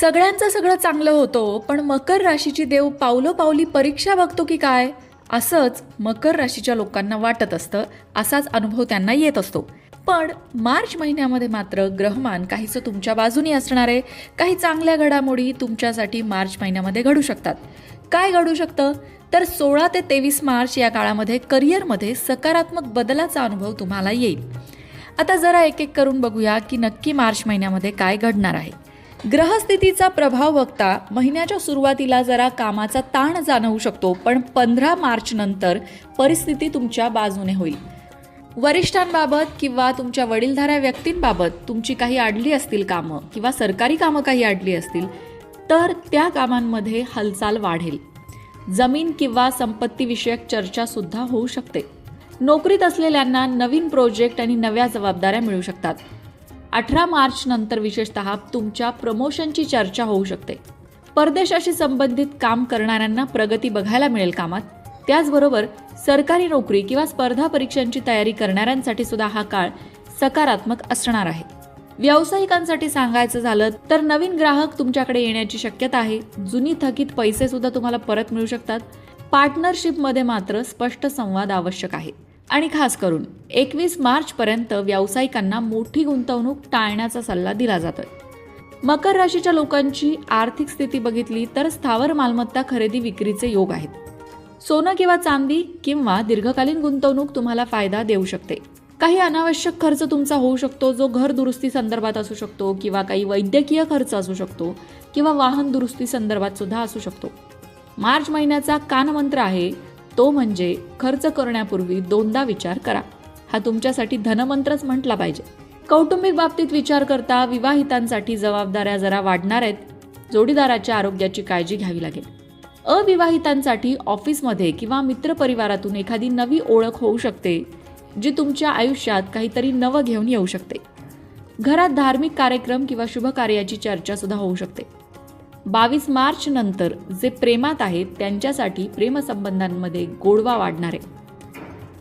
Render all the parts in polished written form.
सगळ्यांचं सगळं चांगलं होतं, पण मकर राशीची देव पावलोपावली परीक्षा बघतो की काय, असंच मकर राशीच्या लोकांना वाटत असतं. असाच अनुभव त्यांना येत असतो. पण मार्च महिन्यामध्ये मात्र ग्रहमान काहीसं तुमच्या बाजूनी असणार आहे. काही चांगल्या घडामोडी तुमच्यासाठी मार्च महिन्यामध्ये घडू शकतात. काय घडू शकतं तर 16 ते 23 मार्च या काळामध्ये करिअरमध्ये सकारात्मक बदलाचा अनुभव तुम्हाला येईल. आता जरा एक एक करून बघूया की नक्की मार्च महिन्यामध्ये काय घडणार आहे. ग्रहस्थितीचा प्रभाव बघता महिन्याच्या सुरुवातीला जरा कामाचा ताण जाणवू शकतो, पण 15 मार्च नंतर परिस्थिती तुमच्या बाजूने होईल. वरिष्ठांबाबत किंवा तुमच्या वडीलधाऱ्या व्यक्तींबाबत तुमची काही अडली असतील कामं किंवा सरकारी कामं काही अडली असतील तर त्या कामांमध्ये हालचाल वाढेल. जमीन किंवा संपत्तीविषयक चर्चा सुद्धा होऊ शकते. नोकरीत असलेल्यांना नवीन प्रोजेक्ट आणि नव्या जबाबदाऱ्या मिळू शकतात. 18 मार्च नंतर विशेषतः तुमच्या प्रमोशनची चर्चा होऊ शकते. परदेशाशी संबंधित काम करणाऱ्यांना प्रगती बघायला मिळेल कामात. त्याचबरोबर सरकारी नोकरी किंवा स्पर्धा परीक्षांची तयारी करणाऱ्यांसाठी सुद्धा हा काळ सकारात्मक असणार आहे. व्यावसायिकांसाठी सांगायचं झालं तर नवीन ग्राहक तुमच्याकडे येण्याची शक्यता आहे. जुनी थकीत पैसे सुद्धा तुम्हाला परत मिळू शकतात. पार्टनरशिपमध्ये मात्र स्पष्ट संवाद आवश्यक आहे. आणि खास करून 21 मार्च पर्यंत व्यावसायिकांना मोठी गुंतवणूक टाळण्याचा सल्ला दिला जातोय. मकर राशीच्या लोकांची आर्थिक स्थिती बघितली तर स्थावर मालमत्ता खरेदी विक्रीचे योग आहेत. सोनं किंवा चांदी किंवा दीर्घकालीन गुंतवणूक तुम्हाला फायदा देऊ शकते. काही अनावश्यक खर्च तुमचा होऊ शकतो, जो घर दुरुस्ती संदर्भात असू शकतो किंवा काही वैद्यकीय खर्च असू शकतो किंवा वाहन दुरुस्ती संदर्भात सुद्धा असू शकतो. मार्च महिन्याचा कानमंत्र आहे तो म्हणजे खर्च करण्यापूर्वी दोनदा विचार करा. हा तुमच्यासाठी धनमंत्रच म्हटला पाहिजे. कौटुंबिक बाबतीत विचार करता विवाहितांसाठी जबाबदाऱ्या जरा वाढणार आहेत. जोडीदाराच्या आरोग्याची काळजी घ्यावी लागेल. अविवाहितांसाठी ऑफिसमध्ये किंवा मित्रपरिवारातून एखादी नवी ओळख होऊ शकते, जी तुमच्या आयुष्यात काहीतरी नवं घेऊन येऊ शकते. घरात धार्मिक कार्यक्रम किंवा शुभ कार्याची चर्चा सुद्धा होऊ शकते. 22 मार्च नंतर जे प्रेमात आहेत त्यांच्यासाठी प्रेमसंबंधांमध्ये गोडवा वाढणार आहे.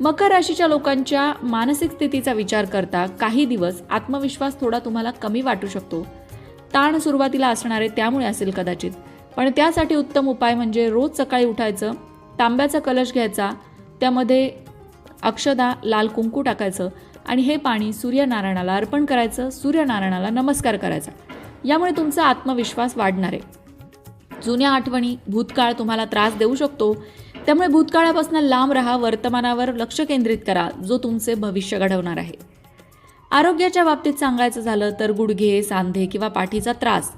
मकर राशीच्या लोकांच्या मानसिक स्थितीचा विचार करता काही दिवस आत्मविश्वास थोडा तुम्हाला कमी वाटू शकतो. ताण सुरुवातीला असणार आहे, त्यामुळे असेल कदाचित. पण त्यासाठी उत्तम उपाय म्हणजे रोज सकाळी उठायचं, तांब्याचा कलश घ्यायचा, त्यामध्ये अक्षदा लाल कुंकू टाकायचं आणि हे पाणी सूर्यनारायणाला अर्पण करायचं. सूर्यनारायणाला नमस्कार करायचा. यामुळे तुमचा आत्मविश्वास वाढणार आहे. जुन्या आठवणी, भूतकाळ तुम्हाला त्रास देऊ शकतो, त्यामुळे भूतकाळापासून लांब राहा. वर्तमानावर लक्ष केंद्रित करा, जो तुमचे भविष्य घडवणार आहे. आरोग्याच्या बाबतीत सांगायचं झालं तर गुडघे, सांधे किंवा पाठीचा त्रास